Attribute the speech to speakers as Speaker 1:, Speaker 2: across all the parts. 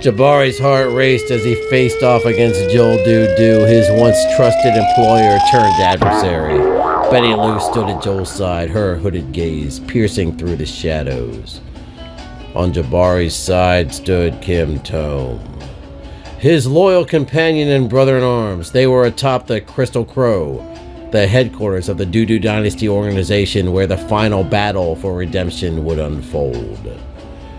Speaker 1: Jabari's heart raced as he faced off against Joel Doo-Doo, his once trusted employer turned adversary. Betty Lou stood at Joel's side, her hooded gaze piercing through the shadows. On Jabari's side stood Kim Tome, his loyal companion and brother-in-arms. They were atop the Crystal Crow, the headquarters of the Doo-Doo Dynasty organization where the final battle for redemption would unfold.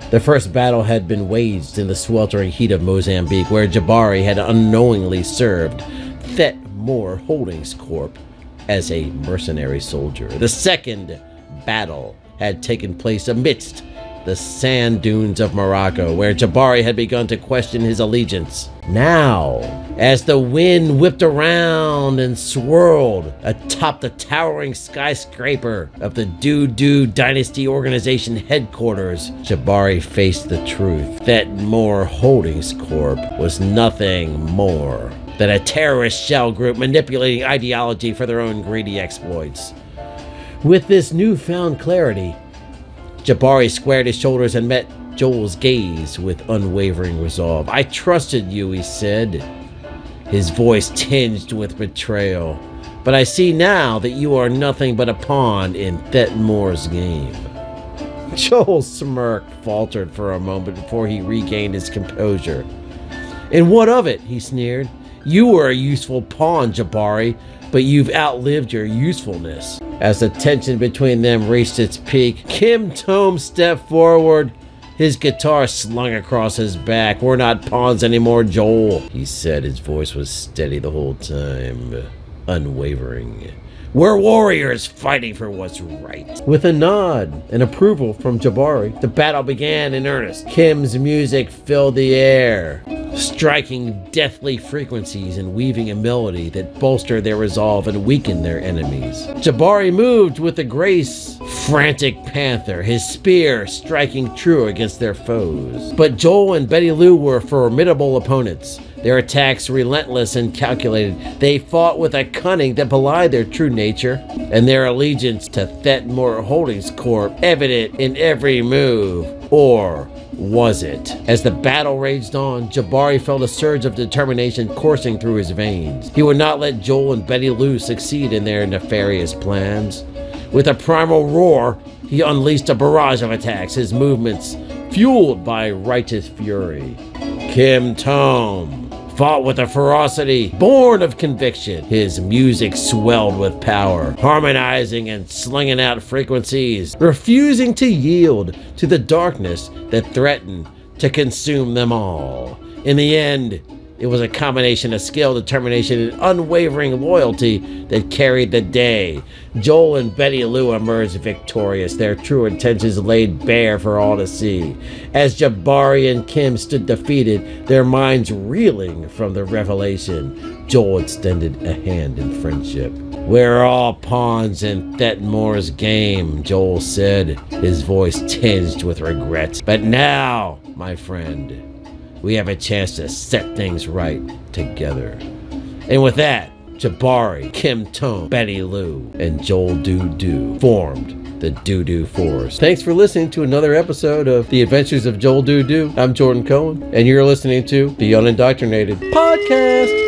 Speaker 1: The first battle had been waged in the sweltering heat of Mozambique, where Jabari had unknowingly served Thet Moore Holdings Corp. As a mercenary soldier. The second battle had taken place amidst the sand dunes of Morocco, where Jabari had begun to question his allegiance. Now, as the wind whipped around and swirled atop the towering skyscraper of the Doo-Doo Dynasty organization headquarters, Jabari faced the truth. Thet Moore Holdings Corp. was nothing more than a terrorist shell group manipulating ideology for their own greedy exploits. With this newfound clarity, Jabari squared his shoulders and met Joel's gaze with unwavering resolve. "I trusted you," he said, his voice tinged with betrayal. "But I see now that you are nothing but a pawn in Thet Moore's game." Joel's smirk faltered for a moment before he regained his composure. "And what of it?" he sneered. "You were a useful pawn, Jabari, but you've outlived your usefulness." As the tension between them reached its peak, Kim Tome stepped forward, his guitar slung across his back. "We're not pawns anymore, Joel," he said. His voice was steady the whole time, unwavering. "We're warriors fighting for what's right." With a nod and approval from Jabari, the battle began in earnest. Kim's music filled the air, striking deathly frequencies and weaving a melody that bolstered their resolve and weakened their enemies. Jabari moved with the grace frantic panther, his spear striking true against their foes. But Joel and Betty Lou were formidable opponents. Their attacks relentless and calculated. They fought with a cunning that belied their true nature, and their allegiance to Thet Moore Holdings Corp. evident in every move. Or was it? As the battle raged on, Jabari felt a surge of determination coursing through his veins. He would not let Joel and Betty Lou succeed in their nefarious plans. With a primal roar, he unleashed a barrage of attacks, his movements fueled by righteous fury. Kim Tome fought with a ferocity born of conviction. His music swelled with power, harmonizing and slinging out frequencies, refusing to yield to the darkness that threatened to consume them all. In the end, it was a combination of skill, determination, and unwavering loyalty that carried the day. Joel and Betty Lou emerged victorious, their true intentions laid bare for all to see. As Jabari and Kim stood defeated, their minds reeling from the revelation, Joel extended a hand in friendship. "We're all pawns in Thet Moore's game," Joel said, his voice tinged with regret. "But now, my friend, we have a chance to set things right together." And with that, Jabari, Kim Tome, Betty Lou, and Joel Doo-Doo formed the Doo-Doo Force. Thanks for listening to another episode of The Adventures of Joel Doo-Doo. I'm Jordan Cohen, and you're listening to the Unindoctrinated Podcast.